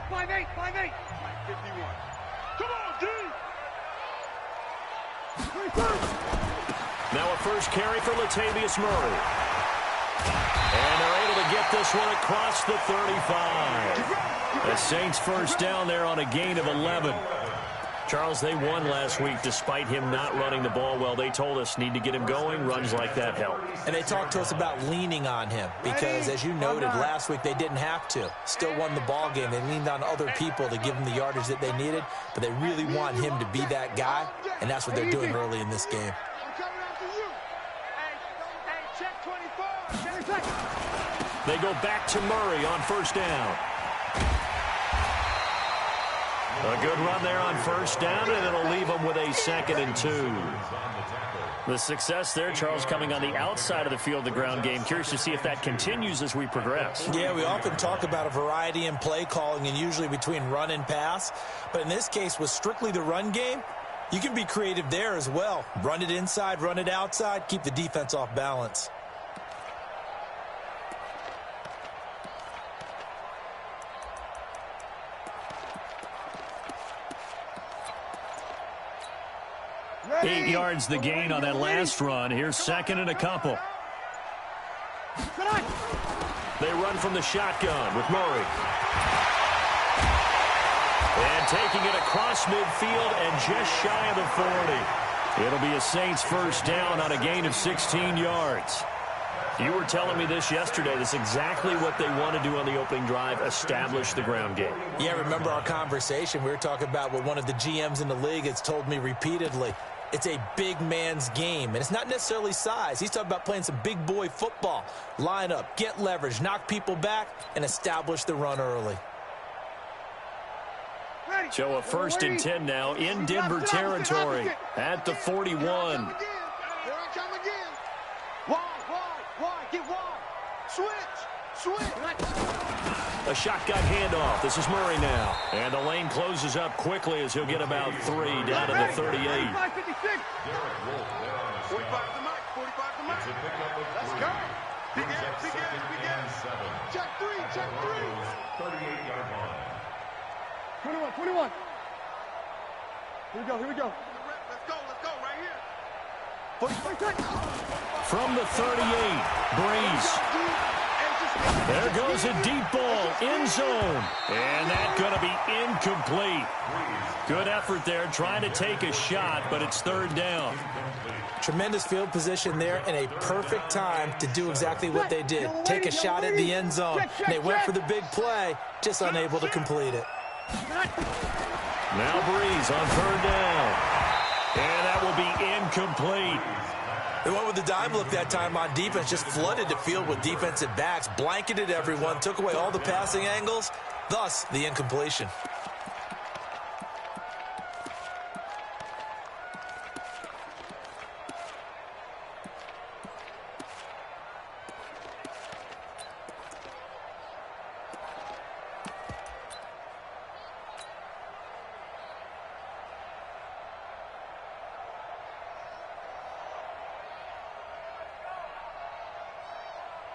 5'8", 5'8". 51. Come on, D! Now a first carry for Latavius Murray. And they're able to get this one across the 35. The Saints first down there on a gain of 11. Charles, they won last week despite him not running the ball well. They told us need to get him going. Runs like that help. And they talked to us about leaning on him because, as you noted, last week they didn't have to. Still won the ball game. They leaned on other people to give them the yardage that they needed, but they really want him to be that guy, and that's what they're doing early in this game. They go back to Murray on first down. A good run there on first down, and it'll leave them with a 2nd and 2. The success there, Charles, coming on the outside of the field, the ground game. Curious to see if that continues as we progress. Yeah, we often talk about a variety in play calling and usually between run and pass. But in this case, with strictly the run game, you can be creative there as well. Run it inside, run it outside, keep the defense off balance. Ready. 8 yards the gain on that last run. Here's 2nd and a couple. They run from the shotgun with Murray. And taking it across midfield and just shy of the 40. It'll be a Saints first down on a gain of 16 yards. You were telling me this yesterday. That's exactly what they want to do on the opening drive, establish the ground game. Yeah, remember our conversation. We were talking about what one of the GMs in the league has told me repeatedly. It's a big man's game, and it's not necessarily size. He's talking about playing some big boy football. Line up, get leverage, knock people back, and establish the run early. So a 1st and 10 now in Denver territory at the 41. Here I come again. Wide, get wide. Switch. A shotgun handoff. This is Murray now. And the lane closes up quickly as he'll get about 3 down to the 38. 45 to Mike. Let's go. Big ass. Check three. 38-yard line. 21. Here we go. Let's go right here. From the 38, Breeze. There goes a deep ball, end zone. And that's going to be incomplete. Good effort there, trying to take a shot, but it's 3rd down. Tremendous field position there and a perfect time to do exactly what they did. Take a shot at the end zone. And they went for the big play, just unable to complete it. Now Breeze on 3rd down. And that will be incomplete. They went with the dime look that time on defense, just flooded the field with defensive backs, blanketed everyone, took away all the passing angles, thus the incompletion.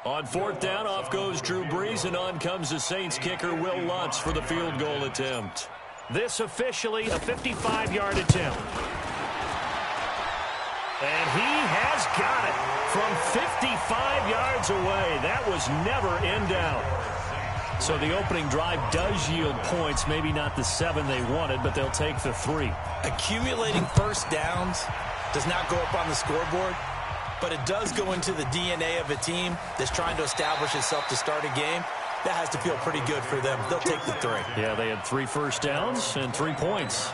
On 4th down, off goes Drew Brees, and on comes the Saints kicker, Will Lutz, for the field goal attempt. This officially a 55-yard attempt. And he has got it from 55 yards away. That was never in doubt. So the opening drive does yield points, maybe not the 7 they wanted, but they'll take the 3. Accumulating first downs does not go up on the scoreboard, but it does go into the DNA of a team that's trying to establish itself to start a game. That has to feel pretty good for them. They'll take the 3. Yeah, they had 3 first downs and 3 points.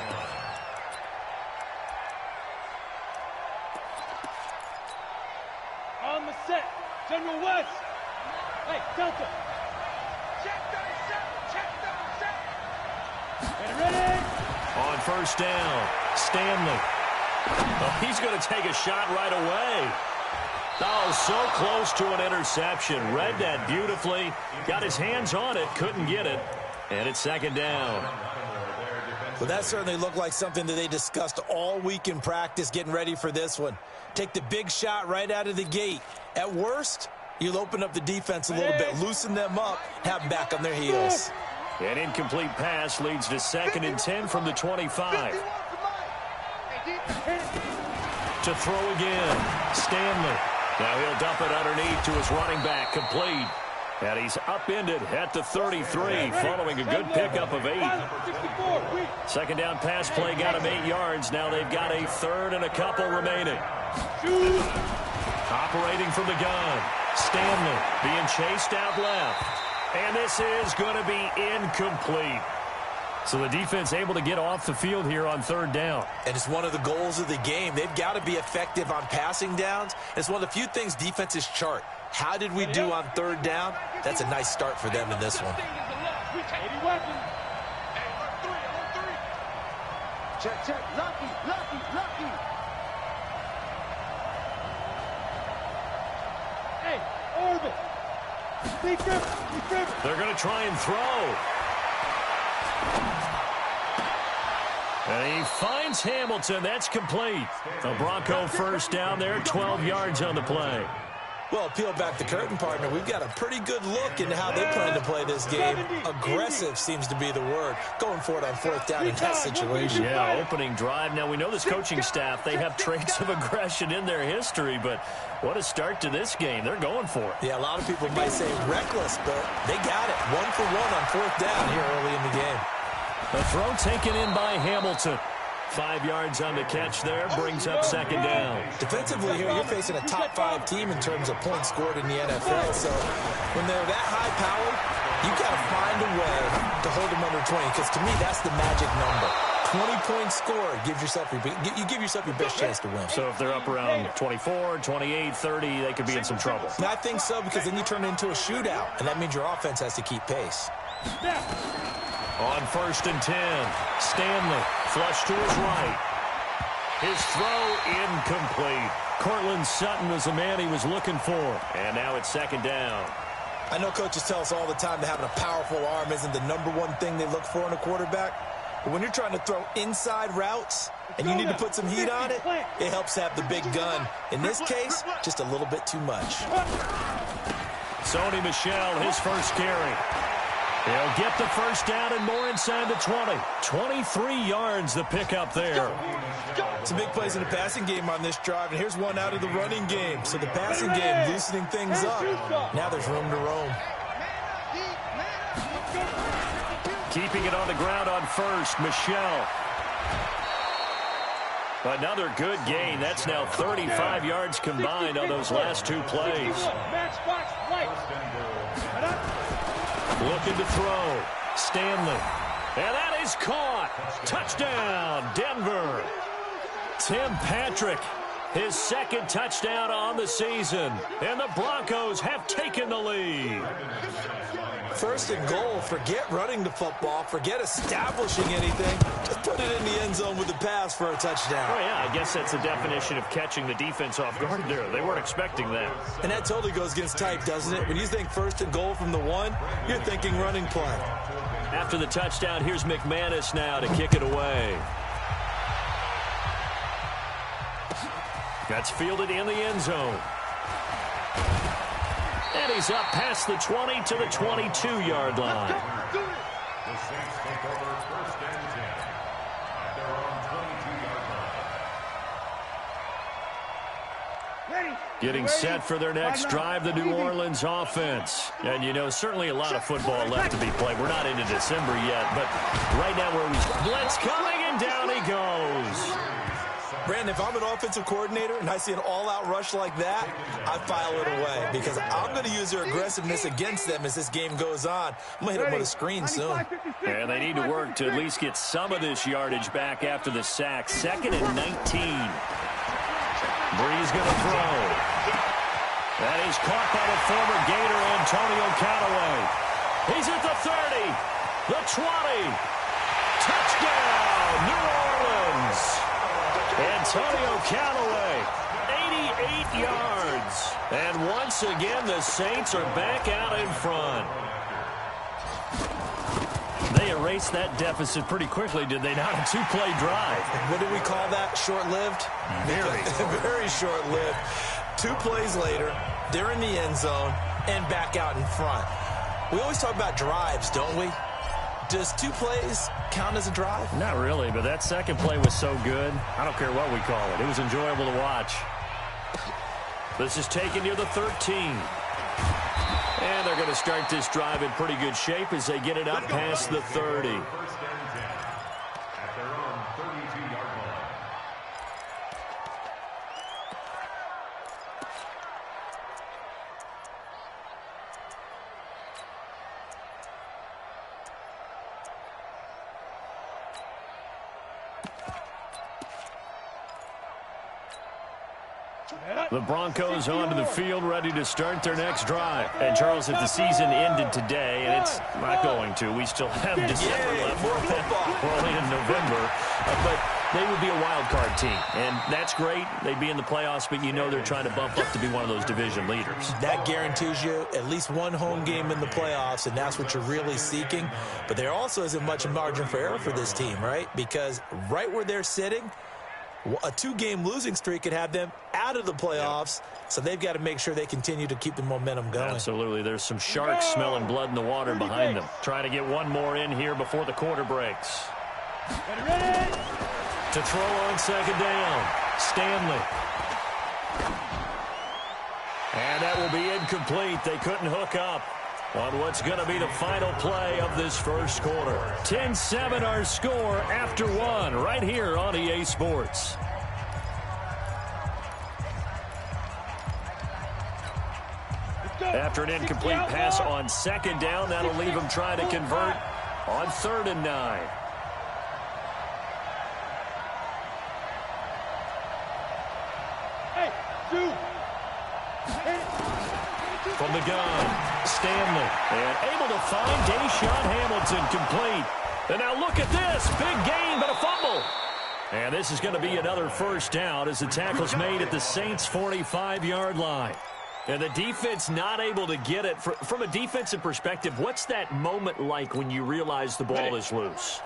On the set. General West. Hey, Delta. Check 37. Get ready. On first down, Stanley. Oh, he's going to take a shot right away. Oh, so close to an interception. Read that beautifully. Got his hands on it, couldn't get it. And it's 2nd down. Well, that certainly looked like something that they discussed all week in practice getting ready for this one. Take the big shot right out of the gate. At worst, you'll open up the defense a little bit, loosen them up, have them back on their heels. An incomplete pass leads to 2nd and 10 from the 25. To throw again, Stanley. Now he'll dump it underneath to his running back, complete. And he's upended at the 33 following a good pickup of 8. 2nd down pass play got him 8 yards. Now they've got a 3rd and a couple remaining. Operating from the gun, Stanley being chased out left. And this is going to be incomplete. So the defense able to get off the field here on 3rd down. And it's one of the goals of the game. They've got to be effective on passing downs. It's one of the few things defenses chart. How did we do on 3rd down? That's a nice start for them in this one. Check. Lucky. Hey, Orbit. Be careful. They're going to try and throw. And he finds Hamilton. That's complete. A Bronco 1st down there, 12 yards on the play. Well, peel back the curtain, partner. We've got a pretty good look into how they plan to play this game. Aggressive seems to be the word. Going for it on 4th down in that situation. Yeah, opening drive. Now, we know this coaching staff, they have traits of aggression in their history, but what a start to this game. They're going for it. Yeah, a lot of people might say reckless, but they got it. 1 for 1 on 4th down here early in the game. A throw taken in by Hamilton. 5 yards on the catch there, brings up 2nd down. Defensively here, you're facing a top 5 team in terms of points scored in the NFL. So when they're that high powered, you've got to find a way to hold them under 20, because to me, that's the magic number. 20-point score gives yourself you give yourself your best chance to win. So if they're up around 24, 28, 30, they could be in some trouble. And I think so, because then you turn it into a shootout, and that means your offense has to keep pace. On 1st and 10, Stanley flush to his right. His throw incomplete. Cortland Sutton was the man he was looking for. And now it's 2nd down. I know coaches tell us all the time that having a powerful arm isn't the #1 thing they look for in a quarterback. But when you're trying to throw inside routes and you need to put some heat on it, it helps have the big gun. In this case, just a little bit too much. Sony Michel, his first carry. He'll get the 1st down and more inside the 20. 23 yards the pickup there. Some big plays in the passing game on this drive, and here's one out of the running game. So the passing game loosening things up. Now there's room to roam. Keeping it on the ground on 1st, Michel. Another good gain. That's now 35 yards combined on those last 2 plays. Looking to throw. Stanley. And that is caught. Touchdown, Denver. Tim Patrick, his 2nd touchdown on the season. And the Broncos have taken the lead. 1st and goal. Forget running the football. Forget establishing anything. Just put it in the end zone with the pass for a touchdown. Oh, yeah, I guess that's a definition of catching the defense off guard there. They weren't expecting that. And that totally goes against type, doesn't it? When you think 1st and goal from the 1, you're thinking running play. After the touchdown, here's McManus now to kick it away. That's fielded in the end zone. And he's up past the 20 to the 22-yard line. The Saints take over 1st and 10 at their own 22-yard line. Getting set for their next drive, the New Orleans offense. And, you know, certainly a lot of football left to be played. We're not into December yet, but right now where we blitz coming, and down he goes. Brandon, if I'm an offensive coordinator and I see an all-out rush like that, I file it away because I'm going to use their aggressiveness against them as this game goes on. I'm going to hit them with a screen soon. And they need to work to at least get some of this yardage back after the sack. 2nd and 19. Bree's going to throw. That is caught by the former Gator, Antonio Callaway. He's at the 30, the 20. Touchdown, New Orleans. Antonio Callaway, 88 yards. And once again, the Saints are back out in front. They erased that deficit pretty quickly, did they not? A 2-play drive. What do we call that? Short-lived? Very. Very short-lived. 2 plays later, they're in the end zone and back out in front. We always talk about drives, don't we? Does 2 plays count as a drive? Not really, but that second play was so good. I don't care what we call it. It was enjoyable to watch. This is taken near the 13. And they're going to start this drive in pretty good shape as they get it up past the 30. First and 10 at their own 32-yard line. The Broncos onto the field, ready to start their next drive. And, Charles, if the season ended today, and it's not going to, we still have December left. We're only in November. But they would be a wild card team, and that's great. They'd be in the playoffs, but you know they're trying to bump up to be one of those division leaders. That guarantees you at least one home game in the playoffs, and that's what you're really seeking. But there also isn't much margin for error for this team, right? Because right where they're sitting, a 2-game losing streak could have them out of the playoffs, so they've got to make sure they continue to keep the momentum going. Absolutely. There's some sharks smelling blood in the water behind them. Trying to get one more in here before the quarter breaks. Ready? To throw on second down, Stanley. And that will be incomplete. They couldn't hook up on what's going to be the final play of this first quarter. 10-7 our score after 1 right here on EA Sports. After an incomplete pass on second down, that'll leave them trying to convert on 3rd and 9. Hey, dude. From the gun, Stanley, and able to find Deshaun Hamilton complete. And now look at this, big gain, but a fumble. And this is going to be another first down as the tackle's made at the Saints' 45-yard line. And the defense not able to get it. From a defensive perspective, what's that moment like when you realize the ball is loose?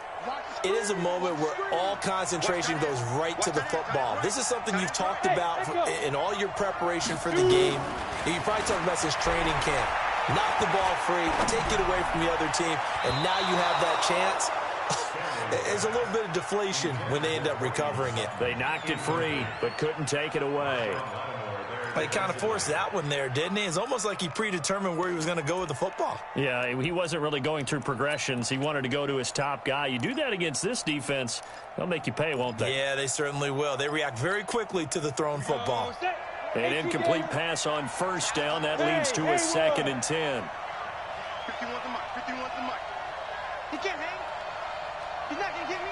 It is a moment where all concentration goes right to the football. This is something you've talked about in all your preparation for the game. And you probably talked about this training camp. Knock the ball free, take it away from the other team, and now you have that chance. There's a little bit of deflation when they end up recovering it. They knocked it free, but couldn't take it away. He kind of forced that one there, didn't he? It's almost like he predetermined where he was going to go with the football. Yeah, he wasn't really going through progressions. He wanted to go to his top guy. You do that against this defense, they'll make you pay, won't they? Yeah, they certainly will. They react very quickly to the thrown football. An incomplete pass on first down. That leads to a 2nd and 10. 51 the mic. 51 the mic. He can't hang. He's not going to get me.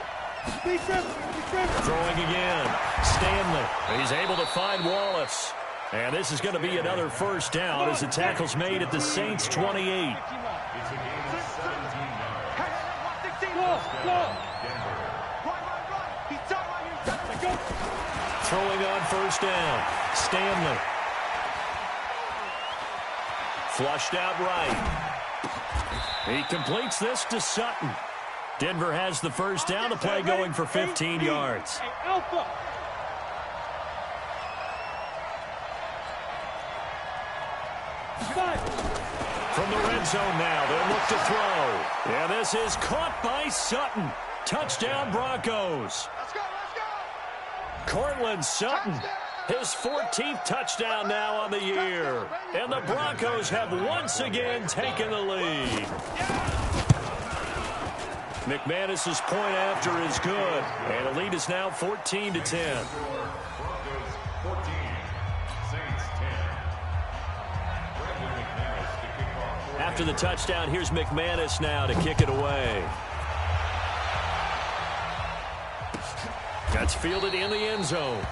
Throwing again. Stanley. He's able to find Wallace. And this is going to be another first down as the tackle's made at the Saints' 28. It's a gain of 17 yards. Throwing on first down. Stanley. Flushed out right. He completes this to Sutton. Denver has the first down. The play going for 15 yards. Alpha. From the red zone now, they'll look to throw. Yeah, this is caught by Sutton. Touchdown, Broncos. Let's go, let's go. Cortland Sutton, his 14th touchdown now on the year. And the Broncos have once again taken the lead. McManus's point after is good. And the lead is now 14-10. Broncos 14, Saints 10. After the touchdown, here's McManus now to kick it away. That's fielded in the end zone.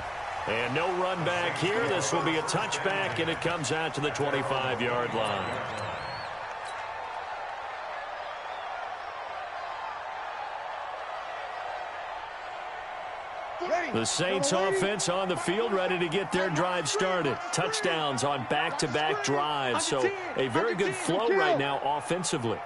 And no run back here. This will be a touchback, and it comes out to the 25-yard line. The Saints offense on the field, ready to get their drive started. Touchdowns on back-to-back drives, so a very good flow right now offensively.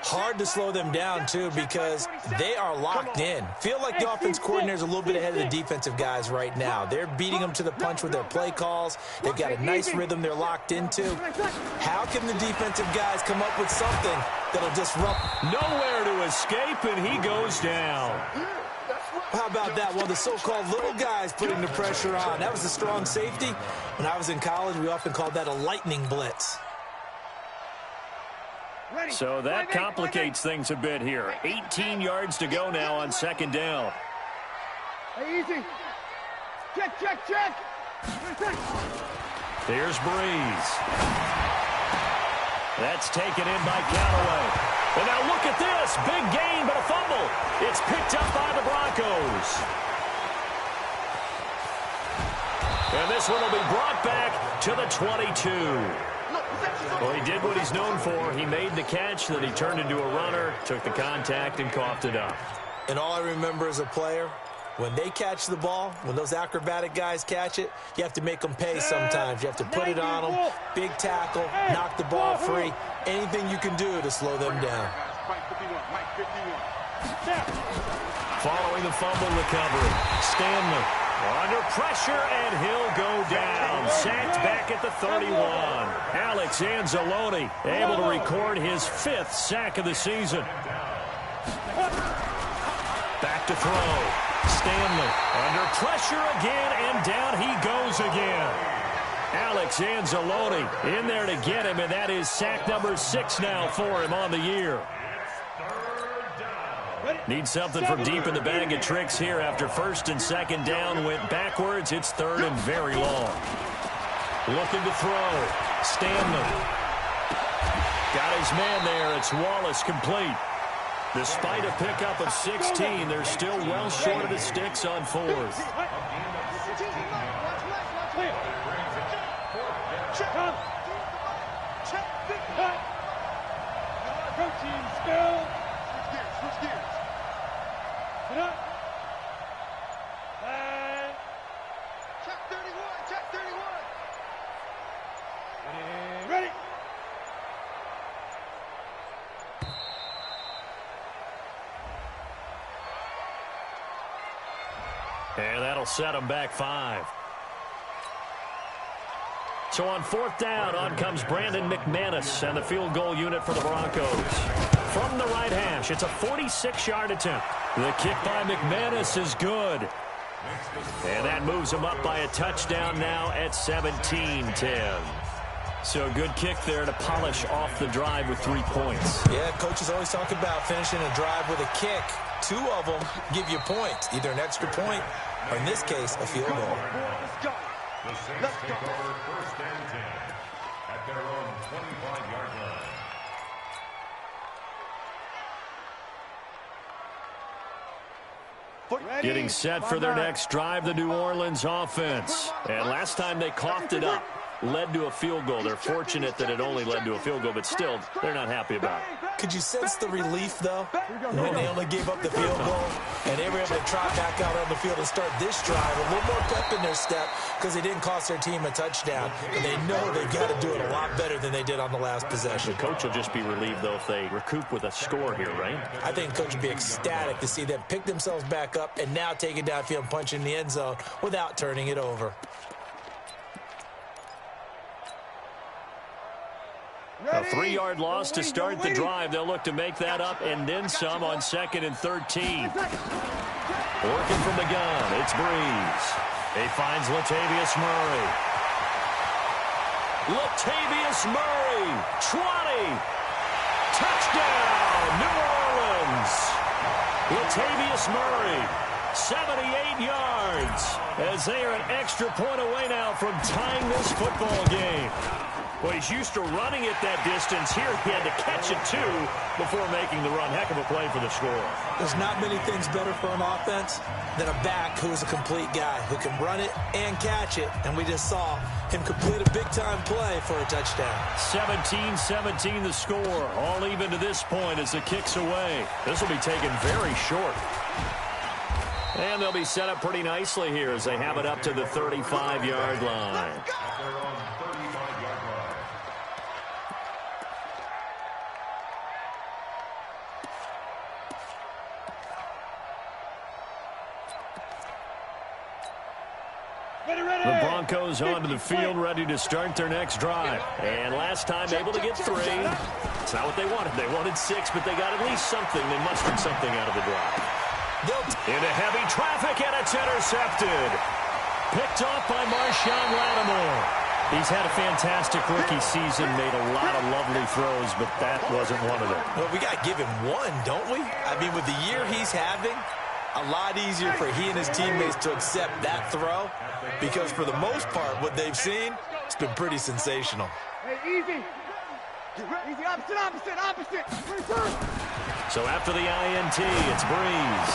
Hard to slow them down, too, because they are locked in. Feel like the offense coordinator is a little bit ahead of the defensive guys right now. They're beating them to the punch with their play calls. They've got a nice rhythm they're locked into. How can the defensive guys come up with something that'll disrupt? Nowhere to escape, and he goes down. How about that? One of the so-called little guys putting the pressure on. That was a strong safety. When I was in college, we often called that a lightning blitz. So that complicates things a bit here. 18 yards to go now on second down. Hey, easy. Check, check, check. Here's Breeze. That's taken in by Callaway. And now look at this. Big gain, but a fumble. It's picked up by the Broncos. And this one will be brought back to the 22. Well, he did what he's known for. He made the catch, then he turned into a runner, took the contact, and coughed it up. And all I remember as a player, when they catch the ball, when those acrobatic guys catch it, you have to make them pay sometimes. You have to put it on them, big tackle, knock the ball free, anything you can do to slow them down. Following the fumble recovery, Stanley under pressure, and he'll go down. Sacked back at the 31. Alex Anzalone able to record his 5th sack of the season. Back to throw. Stanley under pressure again, and down he goes again. Alex Anzalone in there to get him, and that is sack number 6 now for him on the year. Need something from deep in the bag of tricks here after first and second down went backwards. It's third and very long. Looking to throw. Stanley. Got his man there. It's Wallace complete. Despite a pickup of 16, they're still well short of the sticks on 4th. Protein spill. Switch gears. Get up. And check 31. Check 31. Ready. And that'll set them back 5. So on 4th down, on comes Brandon McManus and the field goal unit for the Broncos. From the right hash, it's a 46-yard attempt. The kick by McManus is good. And that moves him up by a touchdown now at 17-10. So good kick there to polish off the drive with 3 points. Yeah, coaches always talk about finishing a drive with a kick. 2 of them give you points, either an extra point or, in this case, a field goal. The Saints take over 1st and 10 at their own 25-yard line. Getting set for their next drive, the New Orleans offense. And last time they coughed it up, led to a field goal. They're fortunate that it only led to a field goal, but still, they're not happy about it. Could you sense the relief, though, when they only gave up the field goal and they were able to trot back out on the field and start this drive a little more pep in their step because they didn't cost their team a touchdown, and they know they've got to do it a lot better than they did on the last possession. The coach will just be relieved, though, if they recoup with a score here, right? I think the coach would be ecstatic to see them pick themselves back up and now take it downfield and punch in the end zone without turning it over. A 3-yard loss to start the drive. They'll look to make that up and then some on 2nd and 13. Working from the gun, it's Breeze. He finds Latavius Murray. Latavius Murray, 20. Touchdown, New Orleans. Latavius Murray, 78 yards, as they are an extra point away now from tying this football game. Well, he's used to running it that distance. Here he had to catch it, too, before making the run. Heck of a play for the score. There's not many things better for an offense than a back who is a complete guy who can run it and catch it. And we just saw him complete a big-time play for a touchdown. 17-17 the score. All even to this point as the kick's away. This will be taken very short. And they'll be set up pretty nicely here as they have it up to the 35-yard line. The Broncos onto the field, ready to start their next drive. And last time able to get 3. It's not what they wanted. They wanted 6, but they got at least something. They mustered something out of the drive. Into heavy traffic, and it's intercepted. Picked off by Marshawn Lattimore. He's had a fantastic rookie season, made a lot of lovely throws, but that wasn't one of them. Well, we got to give him one, don't we? I mean, with the year he's having, a lot easier for he and his teammates to accept that throw, because for the most part, what they've seen, it's been pretty sensational. Hey, easy. Easy, opposite. So after the INT, it's Breeze.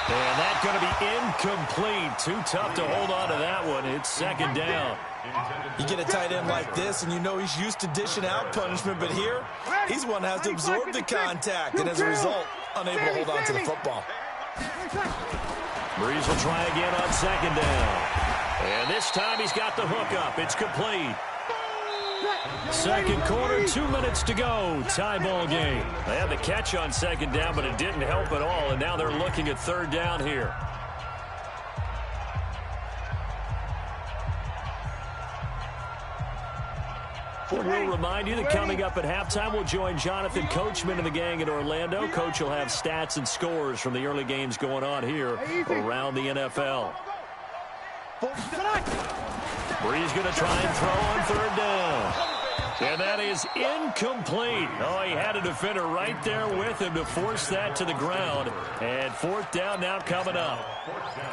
And that's going to be incomplete. Too tough to hold on to that one. It's second down. You get a tight end like this, and you know he's used to dishing out punishment, but here, he's one that has to absorb the contact, and as a result, unable to hold on to the football. Breeze will try again on second down. And this time he's got the hook up. It's complete. Second quarter, 2 minutes to go. Tie ball game. They had the catch on second down, but it didn't help at all, and now they're looking at third down here. We'll remind you that coming up at halftime, we'll join Jonathan Coachman and the gang in Orlando. Coach will have stats and scores from the early games going on here around the NFL. Breeze going to try and throw on third down. And that is incomplete. Oh, he had a defender right there with him to force that to the ground. And fourth down now coming up.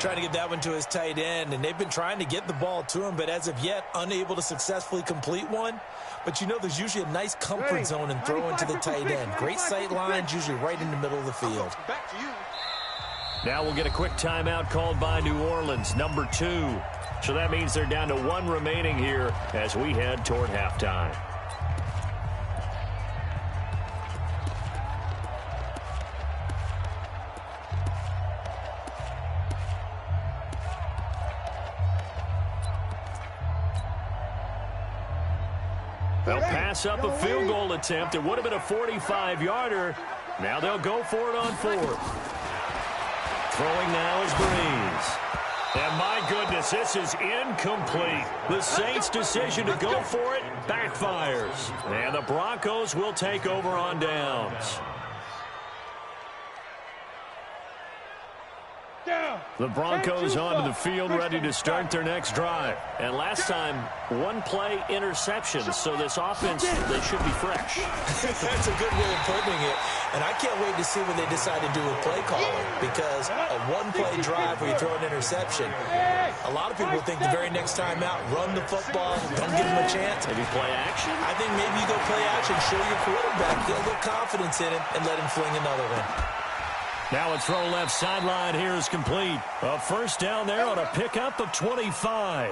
Trying to get that one to his tight end, and they've been trying to get the ball to him, but as of yet, unable to successfully complete one. But you know there's usually a nice comfort zone in throwing to the tight end. Great sight lines, usually right in the middle of the field. Now we'll get a quick timeout called by New Orleans, number 2. So that means they're down to 1 remaining here as we head toward halftime. They'll pass up a field goal attempt. It would have been a 45-yarder. Now they'll go for it on 4th. Throwing now is Breeze. And my goodness, this is incomplete. The Saints' decision to go for it backfires. And the Broncos will take over on downs. The Broncos onto the field, ready to start their next drive. And last time, 1-play interception. So this offense, they should be fresh. That's a good way of putting it. And I can't wait to see what they decide to do with play calling. Because a 1-play drive where you throw an interception, a lot of people think the very next time out, run the football, don't give them a chance. Maybe play action? I think maybe you go play action, show your quarterback, get a little confidence in him, and let him fling another one. Now a throw left sideline here is complete. A first down there on a pickup of 25.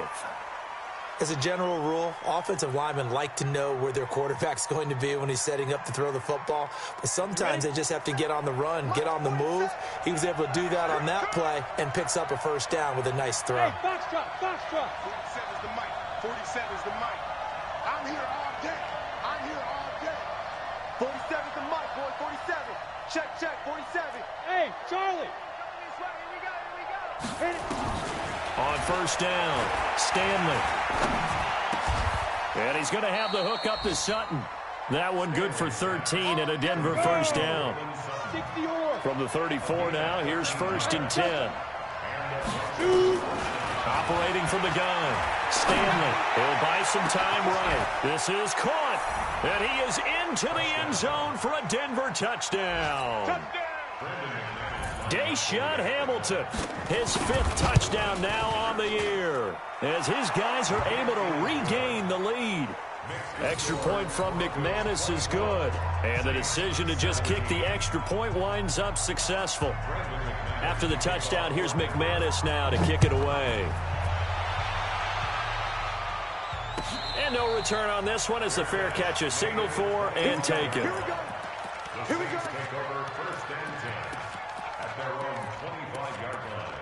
As a general rule, offensive linemen like to know where their quarterback's going to be when he's setting up to throw the football. But sometimes they just have to get on the run, get on the move. He was able to do that on that play and picks up a first down with a nice throw. Hey, box drop. 47's the mic. 47's the mic. I'm here all day. 47's the mic, boy. 47. Check, 47. Hey, Charlie. Here we go. On first down, Stanley. And he's going to have the hook up to Sutton. That one good for 13 and a Denver first down. From the 34 now, here's 1st and 10. Operating from the gun, Stanley. He'll buy some time right. This is caught. And he is into the end zone for a Denver touchdown. Deshaun Hamilton, his 5th touchdown now on the year, as his guys are able to regain the lead. Extra point from McManus is good, and the decision to just kick the extra point winds up successful. After the touchdown, here's McManus now to kick it away. And no return on this one as the fair catch is signaled for and taken. Here we go. Take over 1st and 10 at their own 25-yard line.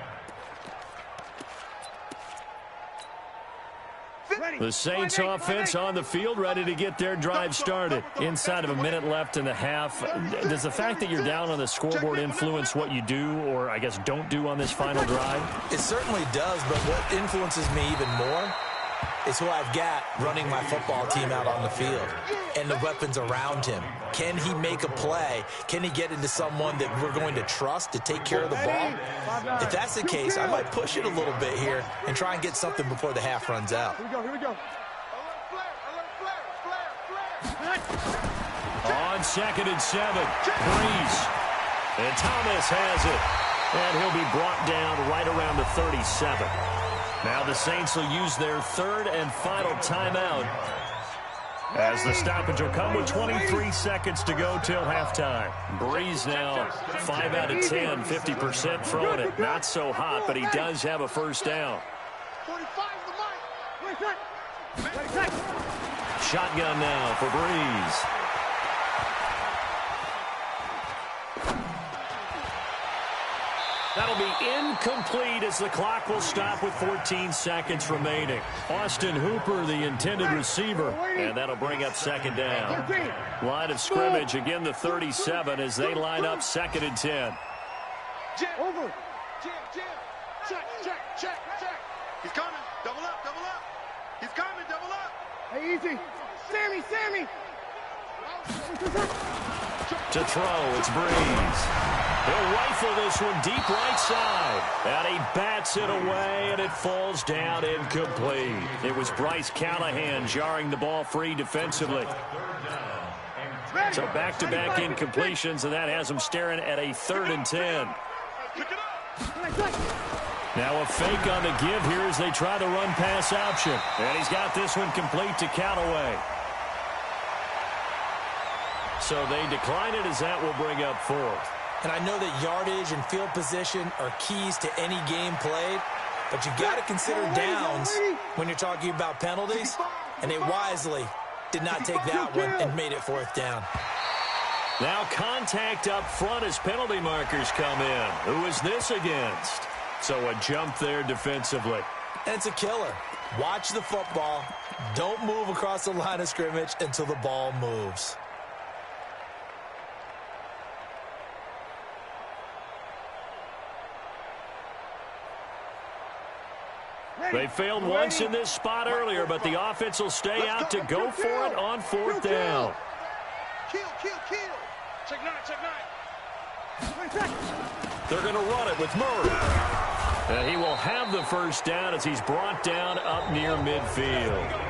The Saints offense on the field, ready to get their drive started. Inside of a minute left in the half. Does the fact that you're down on the scoreboard influence what you do, or I guess don't do on this final drive? It certainly does, but what influences me even more is who I've got running my football team out on the field and the weapons around him. Can he make a play? Can he get into someone that we're going to trust to take care of the ball? If that's the case, I might push it a little bit here and try and get something before the half runs out. Here we go. On 2nd and 7, Breeze. And Thomas has it. And he'll be brought down right around the 37. Now the Saints will use their third and final timeout as the stoppage will come with 23 seconds to go till halftime. Breeze now 5 out of 10, 50% throwing it. Not so hot, but he does have a first down. Shotgun now for Breeze. That'll be incomplete as the clock will stop with 14 seconds remaining. Austin Hooper, the intended receiver, and that'll bring up 2nd down. Line of scrimmage, again the 37 as they line up 2nd and 10. Over. Check. He's coming. Double up. He's coming. Double up. Hey, easy. Sammy. To throw, it's Breeze. He'll rifle this one deep right side. And he bats it away, and it falls down incomplete. It was Bryce Callahan jarring the ball free defensively. So back-to-back incompletions, and that has him staring at a 3rd and 10. Now a fake on the give here as they try the run-pass option. And he's got this one complete to Callaway. So they decline it as that will bring up 4th. And I know that yardage and field position are keys to any game played, but you got to consider downs when you're talking about penalties, and they wisely did not take that one and made it 4th down. Now contact up front as penalty markers come in. Who is this against? So a jump there defensively. And it's a killer. Watch the football. Don't move across the line of scrimmage until the ball moves. They failed once in this spot earlier, but the offense will stay out to go for it on 4th down. Kill. Check nine. They're going to run it with Murray. And he will have the first down as he's brought down up near midfield.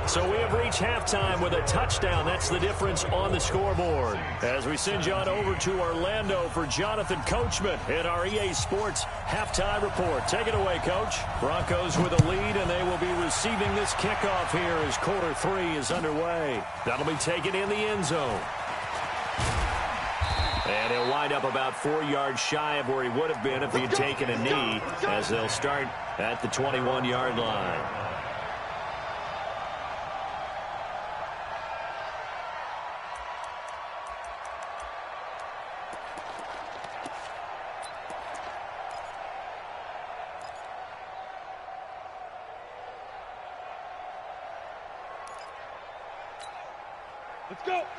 So we have reached halftime with a touchdown. That's the difference on the scoreboard. As we send you on over to Orlando for Jonathan Coachman in our EA Sports halftime report. Take it away, Coach. Broncos with a lead, and they will be receiving this kickoff here as quarter 3 is underway. That'll be taken in the end zone. And he'll wind up about 4 yards shy of where he would have been if he had taken a knee, as they'll start at the 21-yard line.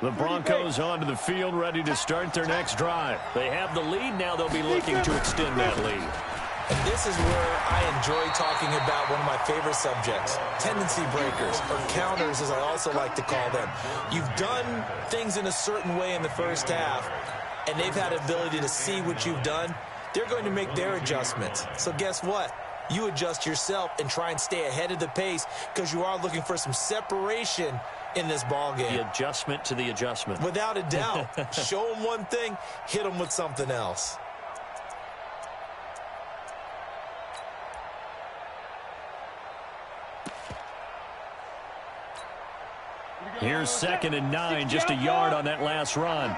The Broncos onto the field, ready to start their next drive. They have the lead. Now they'll be looking to extend that lead. And this is where I enjoy talking about one of my favorite subjects, tendency breakers, or counters as I also like to call them. You've done things in a certain way in the first half, and they've had the ability to see what you've done. They're going to make their adjustments. So guess what? You adjust yourself and try and stay ahead of the pace because you are looking for some separation in this ball game. The adjustment to the adjustment. Without a doubt. Show them one thing, hit them with something else. Here's 2nd and 9, just a yard on that last run.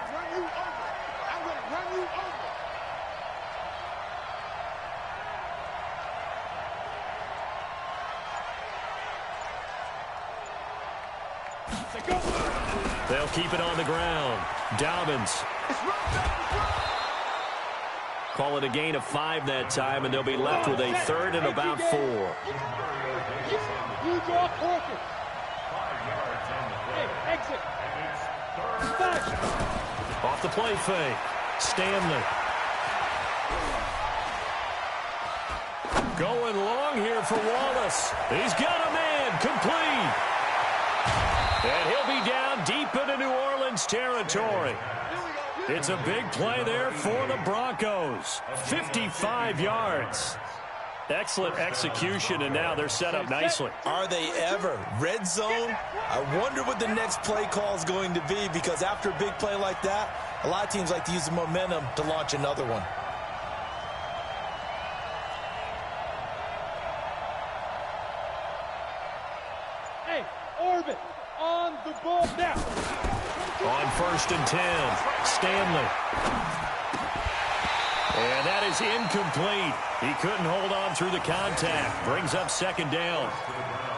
They'll keep it on the ground. Dobbins. Call it a gain of 5 that time, and they'll be left with a third and about 4. You draw corker. 5 yards on the play. Hey, exit. And it's third. Off the play fake. Stanley. Going long here for Wallace. He's got a man. Complete. And he'll be down deep into New Orleans territory. It's a big play there for the Broncos. 55 yards. Excellent execution, and now they're set up nicely. Are they ever? Red zone? I wonder what the next play call is going to be, because after a big play like that, a lot of teams like to use the momentum to launch another one. Hey, Orbit, on the ball now. On 1st and 10, Stanley. And that is incomplete. He couldn't hold on through the contact. Brings up 2nd down.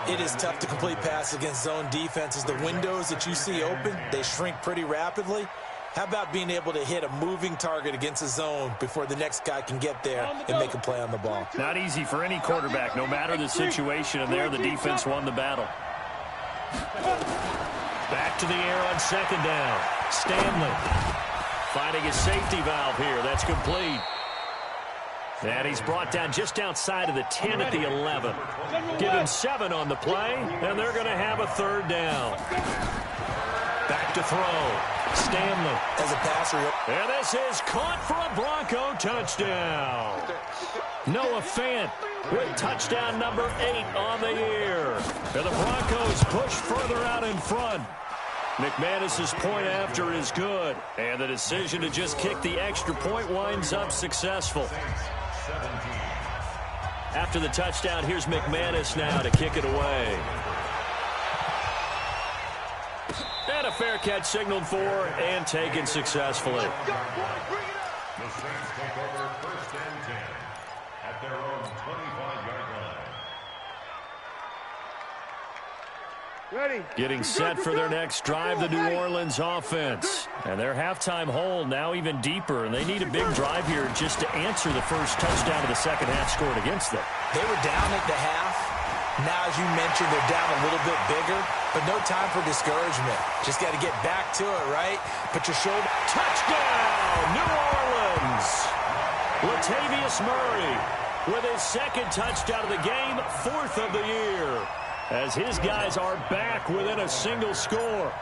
It is tough to complete passes against zone defenses. The windows that you see open, they shrink pretty rapidly. How about being able to hit a moving target against a zone before the next guy can get there and make a play on the ball? Not easy for any quarterback, no matter the situation, and there the defense won the battle. Back to the air on 2nd down. Stanley finding his safety valve here. That's complete. And he's brought down just outside of the 10 at the 11. Give him 7 on the play, and they're going to have a 3rd down. Back to throw. Stanley. As a passer. And this is caught for a Bronco touchdown. Noah Fant with touchdown number 8 on the year. And the Broncos push further out in front. McManus's point after is good. And the decision to just kick the extra point winds up successful. After the touchdown, here's McManus now to kick it away. And a fair catch signaled for and taken successfully. The Saints take over 1st and 10 at their own 25-yard line. Ready. Getting set for their next drive, the New Orleans offense. And their halftime hole now even deeper, and they need a big drive here just to answer the first touchdown of the second half scored against them. They were down at the half. Now, as you mentioned, they're down a little bit bigger, but no time for discouragement. Just got to get back to it, right? Put your shoulder. Touchdown, New Orleans! Latavius Murray with his 2nd touchdown of the game, 4th of the year, as his guys are back within a single score.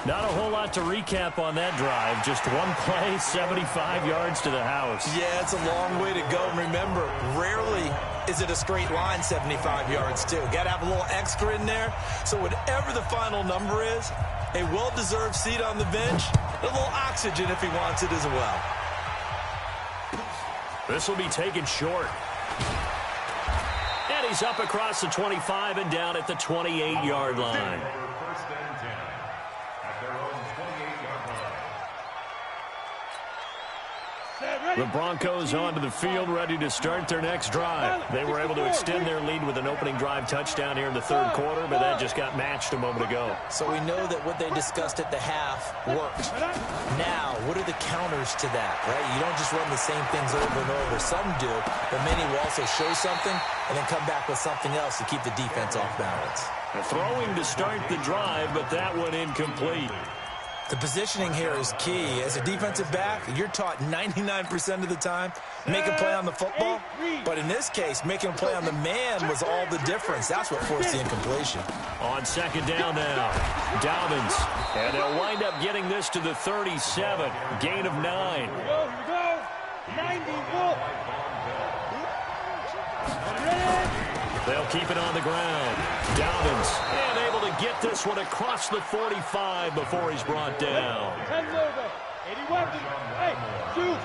Not a whole lot to recap on that drive. Just one play, 75 yards to the house. Yeah, it's a long way to go. And remember, rarely is it a straight line 75 yards, too. Got to have a little extra in there. So whatever the final number is, a well-deserved seat on the bench, a little oxygen if he wants it as well. This will be taken short. And he's up across the 25 and down at the 28-yard line. 1st and 10 at their own 28-yard line. The Broncos onto the field, ready to start their next drive. They were able to extend their lead with an opening drive touchdown here in the 3rd quarter, but that just got matched a moment ago. So we know that what they discussed at the half worked. Now, what are the counters to that, right? You don't just run the same things over and over. Some do, but many will also show something and then come back with something else to keep the defense off balance. Throwing to start the drive, but that one incomplete. The positioning here is key. As a defensive back, you're taught 99% of the time, make a play on the football. But in this case, making a play on the man was all the difference. That's what forced the incompletion. On 2nd down now, Dobbins. And they'll wind up getting this to the 37. Gain of 9. Here we go. 90 Wolf. They'll keep it on the ground. Dobbins, and able to get this one across the 45 before he's brought down. 10 logo. 81. Hey, shoot.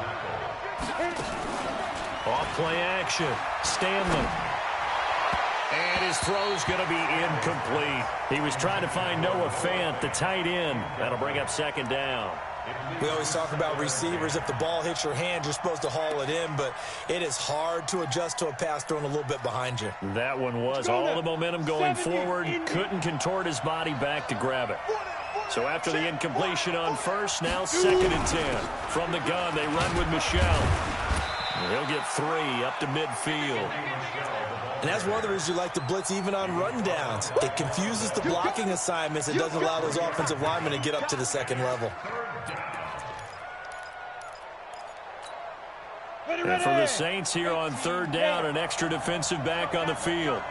Off play action. Stanley. And his throw's going to be incomplete. He was trying to find Noah Fant, the tight end. That'll bring up 2nd down. We always talk about receivers. If the ball hits your hand, you're supposed to haul it in, but it is hard to adjust to a pass thrown a little bit behind you. That one was all the momentum going forward. Couldn't contort his body back to grab it. So after the incompletion on first, now 2nd and 10. From the gun, they run with Michel. He'll get 3 up to midfield. And that's one of the reasons you like to blitz even on rundowns. It confuses the blocking assignments. It doesn't allow those offensive linemen to get up to the second level. And for the Saints here on 3rd down, an extra defensive back on the field.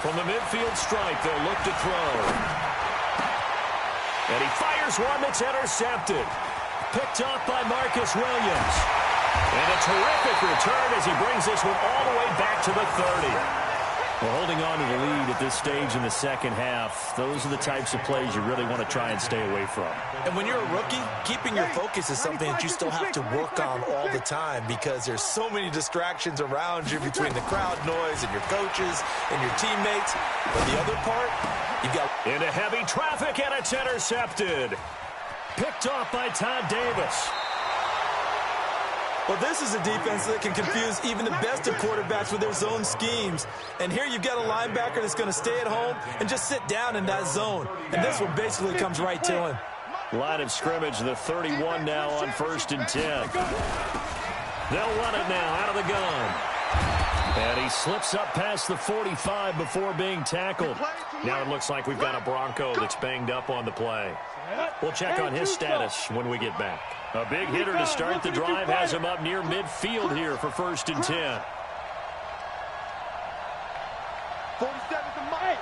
From the midfield stripe, they'll look to throw. And he fires one that's intercepted. Picked up by Marcus Williams. And a terrific return as he brings this one all the way back to the 30. Well, holding on to the lead at this stage in the second half, those are the types of plays you really want to try and stay away from. And when you're a rookie, keeping your focus is something that you still have to work on all the time because there's so many distractions around you between the crowd noise and your coaches and your teammates. But the other part, you've got... Into heavy traffic, and it's intercepted. Picked off by Todd Davis. Well, this is a defense that can confuse even the best of quarterbacks with their zone schemes. And here you've got a linebacker that's going to stay at home and just sit down in that zone. And this one basically comes right to him. Line of scrimmage, the 31 now on 1st and 10. They'll run it now out of the gun. And he slips up past the 45 before being tackled. Now it looks like we've got a Bronco that's banged up on the play. We'll check on his status when we get back. A big hitter to start the drive has him up near midfield here for 1st and 10. 47's the mic.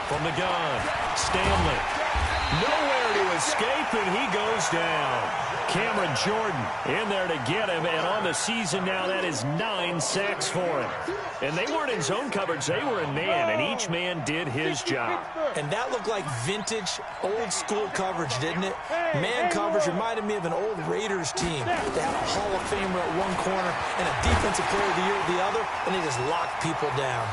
From the gun, Stanley. Nowhere to escape, and he goes down. Cameron Jordan in there to get him, and on the season now, that is 9 sacks for him. And they weren't in zone coverage, they were in man, and each man did his job. And that looked like vintage, old-school coverage, didn't it? Man coverage reminded me of an old Raiders team. They had a Hall of Famer at one corner and a Defensive Player of the Year at the other, and they just locked people down.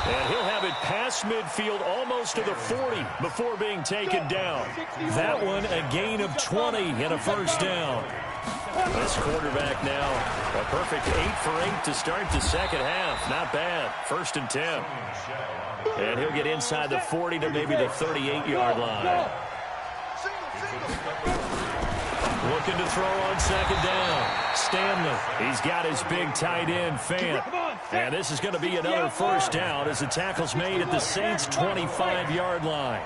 And he'll have it past midfield almost to the 40 before being taken down. That one a gain of 20 and a 1st down. This quarterback now, a perfect 8 for 8 to start the second half. Not bad. 1st and 10. And he'll get inside the 40 to maybe the 38-yard line. Looking to throw on 2nd down. Stanley. He's got his big tight end, Fant. And this is going to be another 1st down as the tackle's made at the Saints' 25-yard line.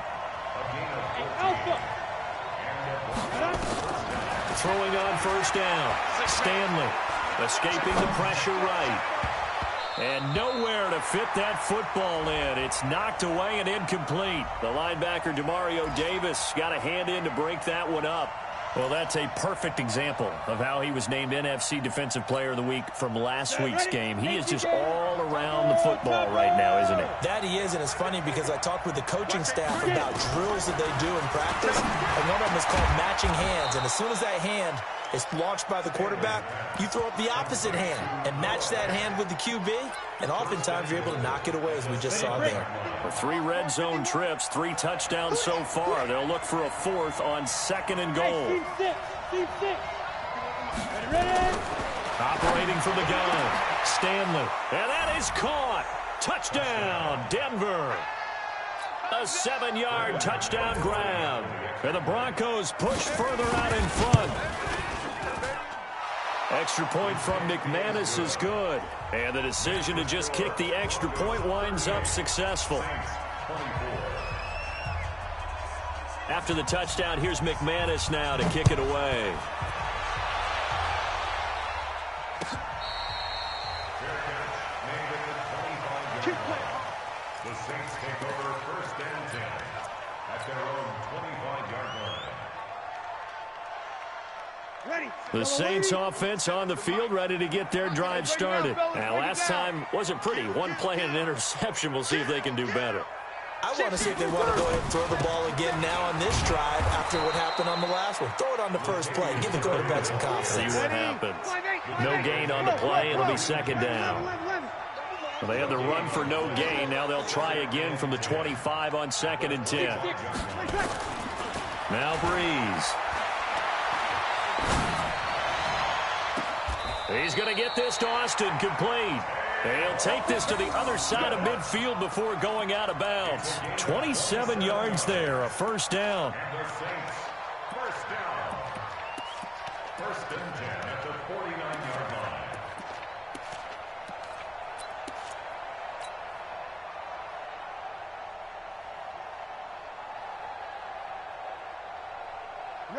Throwing on 1st down. Stanley escaping the pressure right. And nowhere to fit that football in. It's knocked away and incomplete. The linebacker, Demario Davis, got a hand in to break that one up. Well, that's a perfect example of how he was named NFC Defensive Player of the Week from last week's game. He is just all around the football right now, isn't he? That he is, and it's funny because I talked with the coaching staff about drills that they do in practice, and one of them is called matching hands. And as soon as that hand is launched by the quarterback, you throw up the opposite hand and match that hand with the QB, and oftentimes you're able to knock it away, as we just saw there. With 3 red zone trips, 3 touchdowns so far. They'll look for a 4th on 2nd and goal. Operating from the gun, Stanley. And that is caught. Touchdown, Denver. A 7-yard touchdown grab. And the Broncos push further out in front. Extra point from McManus is good. And the decision to just kick the extra point winds up successful. After the touchdown, here's McManus now to kick it away. The Saints take over 1st and 10 at their own 25-yard line. The Saints offense on the field, ready to get their drive started. Now, last time wasn't pretty. 1 play and an interception. We'll see if they can do better. I want to see if they want to go ahead and throw the ball again now on this drive after what happened on the last one. Throw it on the first play. Give the quarterback some confidence. See what happens. No gain on the play. It'll be 2nd down. Well, they had the run for no gain. Now they'll try again from the 25 on 2nd and 10. Now Breeze. He's going to get this to Austin, complete. He'll take this to the other side of midfield before going out of bounds. 27 yards there, a first down. And the Saints, first down. First and 10 at the 49-yard line.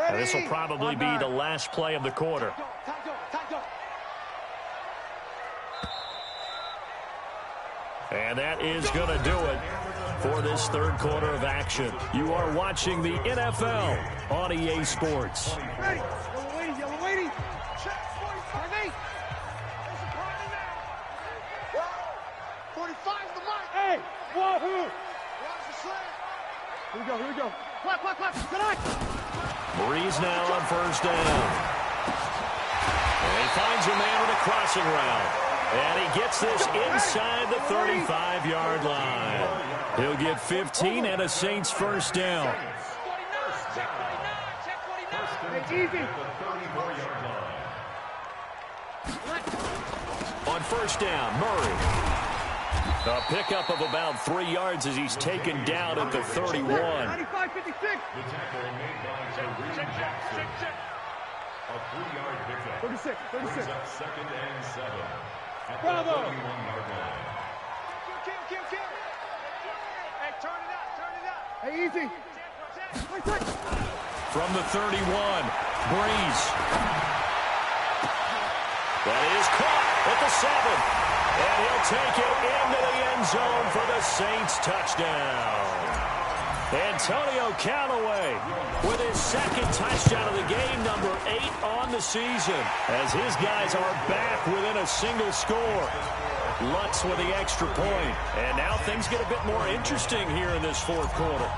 And this will probably be the last play of the quarter. And that is going to do it for this third quarter of action. You are watching the NFL on EA Sports. Ready. Yellow lady. Check. 45 the mic. Hey, wahoo! Watch the slant. Here we go. Clap. Good night. Breeze now on first down. And he finds a man with a crossing route. And he gets this inside the 35-yard line. He'll get 15 and a Saints first down. Easy. On first down, Murray. A pickup of about 3 yards as he's taken down at the 31. 95-56. The tackle made by Kareem Jackson. A 3-yard pickup. 36. Brings up second and 7. At the Bravo. 31-yard line. Kill. Hey, turn it up. Hey, easy. From the 31, Breeze. That is caught at the 7. And he'll take it into the end zone for the Saints touchdown. Antonio Callaway with his second touchdown of the game, number 8 on the season, as his guys are back within a single score. Lutz with the extra point. And now things get a bit more interesting here in this fourth quarter.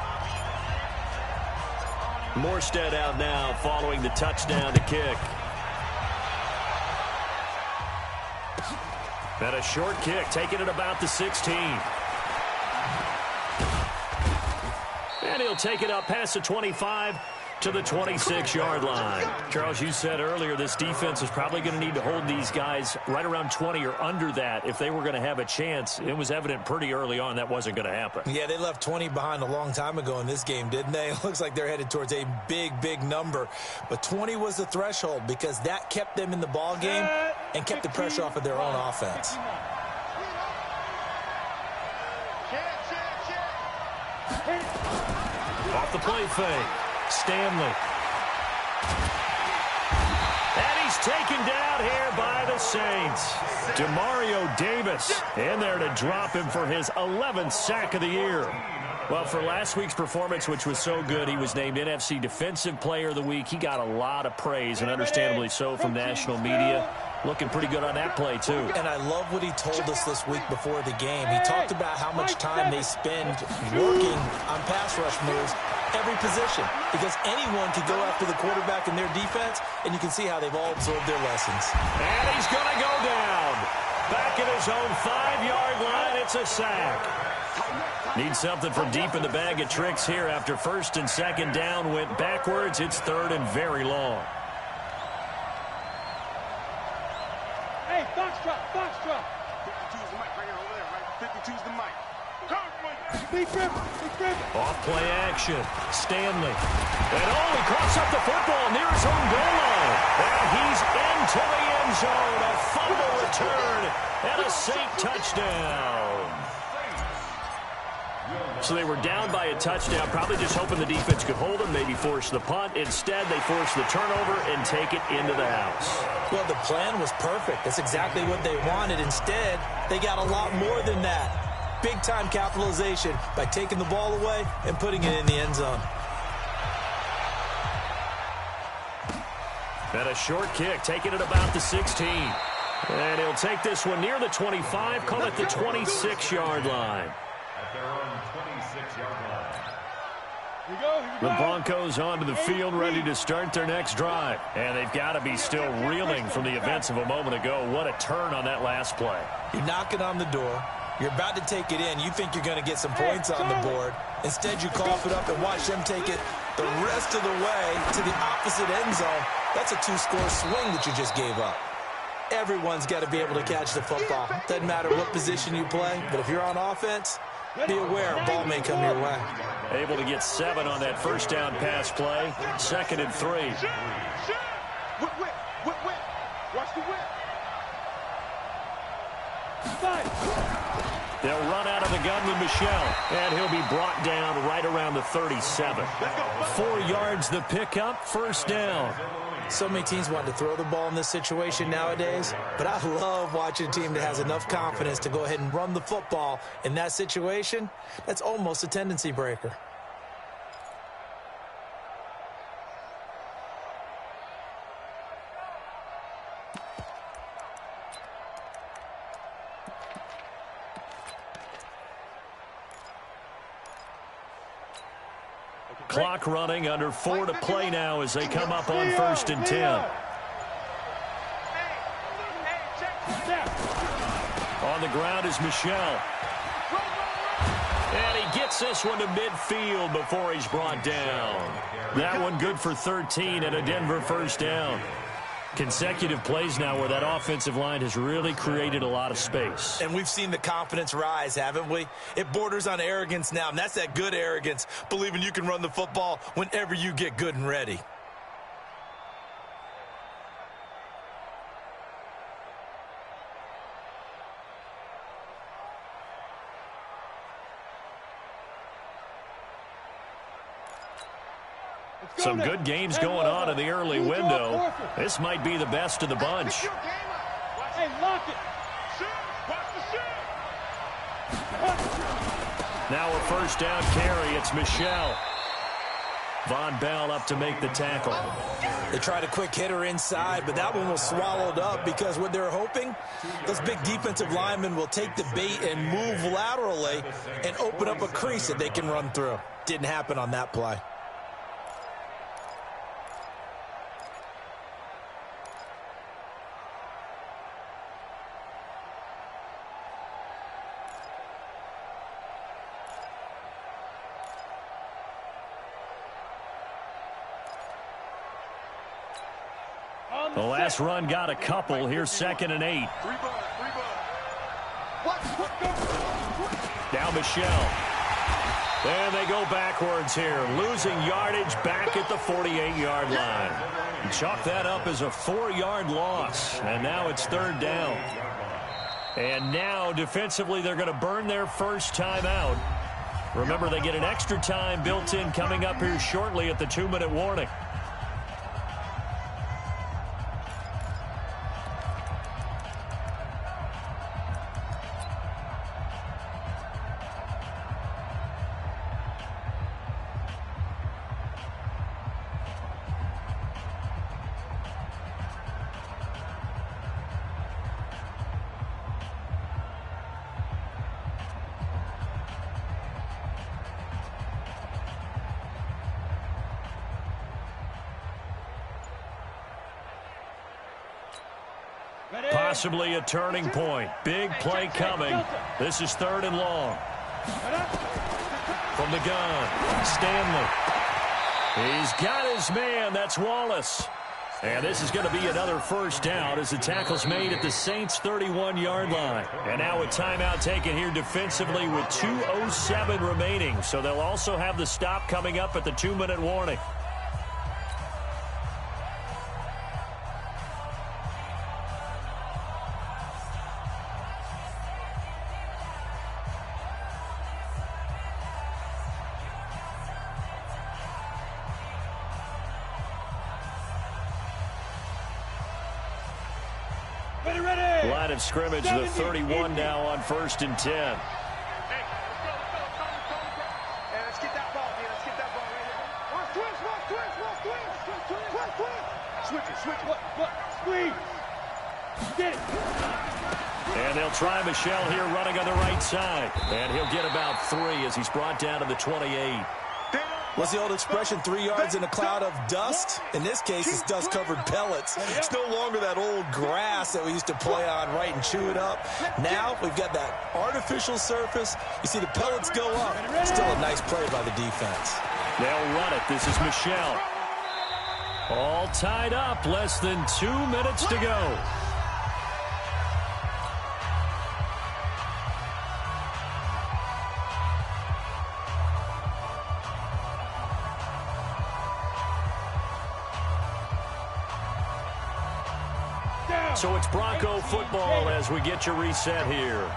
Morstead out now following the touchdown to kick. And a short kick, taking it about the 16. And he'll take it up past the 25 to the 26-yard line. Charles, you said earlier this defense is probably going to need to hold these guys right around 20 or under that if they were going to have a chance. It was evident pretty early on that wasn't going to happen. Yeah, they left 20 behind a long time ago in this game, didn't they? It looks like they're headed towards a big number. But 20 was the threshold because that kept them in the ball game and kept the pressure off of their own offense. Off the play fake. Stanley. And he's taken down here by the Saints. Demario Davis in there to drop him for his 11th sack of the year. Well, for last week's performance, which was so good, he was named NFC Defensive Player of the Week. He got a lot of praise, and understandably so, from national media. Looking pretty good on that play, too. And I love what he told us this week before the game. He talked about how much time they spend working on pass rush moves, every position, because anyone could go after the quarterback in their defense, and you can see how they've all absorbed their lessons. And he's going to go down. Back at his own 5-yard line, it's a sack. Need something from deep in the bag of tricks here after first and second down went backwards. It's third and very long. Hey, box drop. 52's the mic right here over there, right? 52's the mic. Big grip. Off play action. Stanley. And he coughs up the football near his own goal line. And he's into the end zone. A fumble return and a Saint touchdown. So they were down by a touchdown, probably just hoping the defense could hold them, maybe force the punt. Instead, they force the turnover and take it into the house. Well, the plan was perfect. That's exactly what they wanted. Instead, they got a lot more than that. Big-time capitalization by taking the ball away and putting it in the end zone. And a short kick, taking it about the 16. And he'll take this one near the 25, call it the 26-yard line. At their own 26-yard line. Here you go. The Broncos onto the field, ready to start their next drive. And they've got to be still reeling from the events of a moment ago. What a turn on that last play. You're knocking on the door. You're about to take it in. You think you're going to get some points on the board. Instead, you cough it up and watch them take it the rest of the way to the opposite end zone. That's a 2-score swing that you just gave up. Everyone's got to be able to catch the football. Doesn't matter what position you play, but if you're on offense, be aware a ball may come your way. Able to get 7 on that first down pass play. 2nd and 3. Whip. Watch the whip. They'll run out of the gun with Michelle, and he'll be brought down right around the 37. 4 yards the pickup, first down. So many teams want to throw the ball in this situation nowadays, but I love watching a team that has enough confidence to go ahead and run the football in that situation. That's almost a tendency breaker. Clock running, under 4 to play now as they come up on 1st and 10. On the ground is Michelle. And he gets this one to midfield before he's brought down. That one good for 13 and a Denver first down. Consecutive plays now where that offensive line has really created a lot of space. And we've seen the confidence rise, haven't we? It borders on arrogance now, and that's that good arrogance, believing you can run the football whenever you get good and ready. Some good games going on in the early window. This might be the best of the bunch. Hey, lock it. Now a first down carry. It's Michelle. Von Bell up to make the tackle. They tried a quick hitter inside, but that one was swallowed up because what they're hoping, those big defensive linemen will take the bait and move laterally and open up a crease that they can run through. Didn't happen on that play. The last run got a couple. Here's 2nd and 8. Now Michelle. And they go backwards here. Losing yardage back at the 48-yard line. Chalk that up as a 4-yard loss. And now it's 3rd down. And now defensively they're going to burn their first time out. Remember, they get an extra time built in coming up here shortly at the 2-minute warning. Possibly a turning point. Big play coming. This is 3rd and long. From the gun, Stanley. He's got his man. That's Wallace. And this is going to be another first down as the tackle's made at the Saints' 31-yard line. And now a timeout taken here defensively with 2:07 remaining. So they'll also have the stop coming up at the 2-minute warning. Line of scrimmage, the 31 now on 1st and 10. Hey, let's get that ball, man. Let's get that ball right here. Switch it. Squeeze. Get it. And they'll try Michelle here running on the right side. And he'll get about 3 as he's brought down to the 28. What's the old expression, 3 yards in a cloud of dust? In this case, it's dust-covered pellets. It's no longer that old grass that we used to play on, right, and chew it up. Now we've got that artificial surface. You see the pellets go up. Still a nice play by the defense. They'll run it. This is Michelle. All tied up. Less than 2 minutes to go. So it's Bronco football as we get you reset here.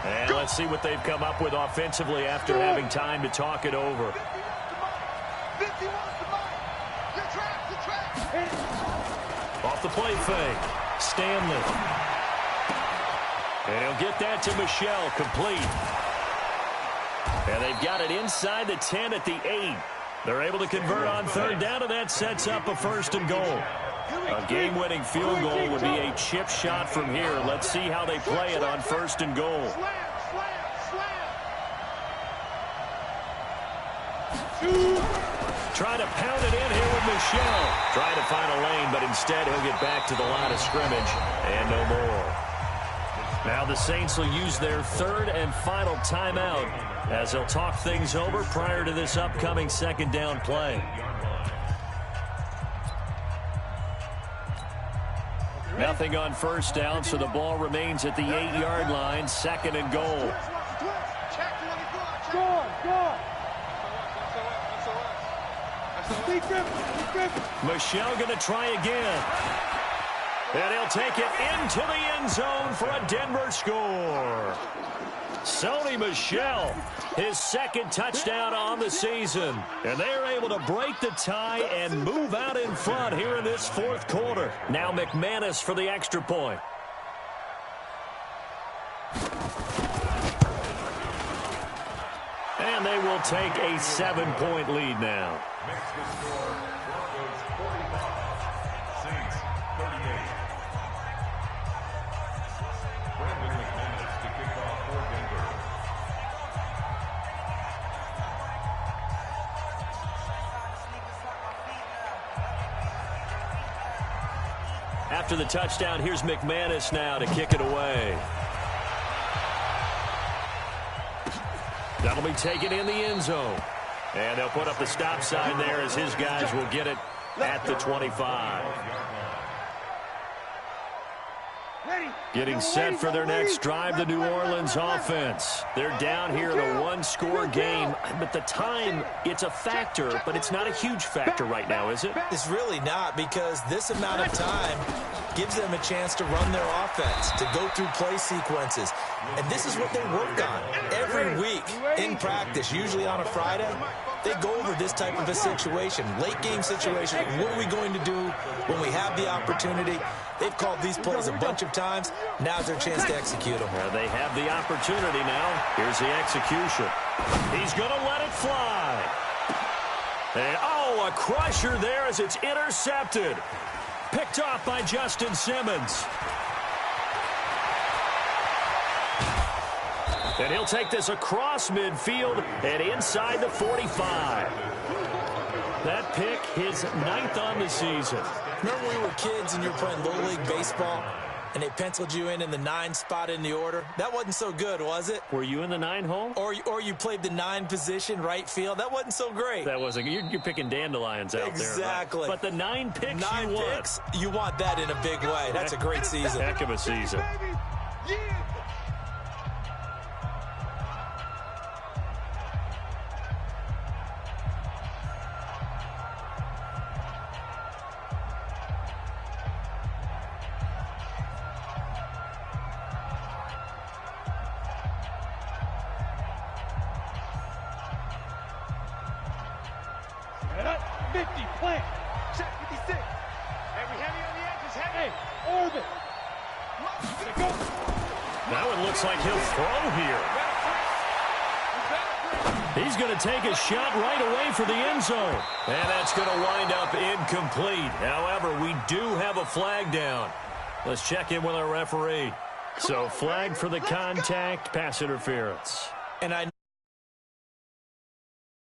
And let's see what they've come up with offensively after having time to talk it over. Off the play fake. Stanley. And he'll get that to Michelle, complete. And they've got it inside the 10 at the 8. They're able to convert on third down, and that sets up a 1st and goal. A game-winning field goal would be a chip shot from here. Let's see how they play it on 1st and goal. Trying to pound it in here with Michelle. Trying to find a lane, but instead he'll get back to the line of scrimmage and no more. Now the Saints will use their 3rd and final timeout as they'll talk things over prior to this upcoming 2nd down play. Nothing on 1st down, so the ball remains at the 8-yard line, 2nd and goal. Michelle going to try again. And he'll take it into the end zone for a Denver score. Sony Michel, his 2nd touchdown on the season. And they're able to break the tie and move out in front here in this 4th quarter. Now McManus for the extra point. And they will take a 7-point lead now. After the touchdown, here's McManus now to kick it away. That'll be taken in the end zone. And they'll put up the stop sign there as his guys will get it at the 25. Getting set for their next drive, the New Orleans offense. They're down here in a 1-score game, but the time, it's a factor, but it's not a huge factor right now, is it? It's really not, because this amount of time gives them a chance to run their offense, to go through play sequences. And this is what they work on every week in practice, usually on a Friday. They go over this type of a situation, late game situation. What are we going to do when we have the opportunity? They've called these plays a bunch of times. Now's their chance to execute them. Well, they have the opportunity now. Here's the execution. He's going to let it fly. And, oh, a crusher there as it's intercepted. Picked off by Justin Simmons. And he'll take this across midfield and inside the 45. That pick, his 9th on the season. Remember when we were kids and you were playing Little League Baseball and they penciled you in the 9 spot in the order? That wasn't so good, was it? Were you in the 9 hole? Or you played the 9 position, right field? That wasn't so great. That wasn't. You're picking dandelions out there. Exactly. Right? But the 9 picks 9 you picks, you want that in a big way. That's a great season. Heck of a season. Take a shot right away for the end zone. And that's going to wind up incomplete. However, we do have a flag down. Let's check in with our referee. So flag for the contact, pass interference. And I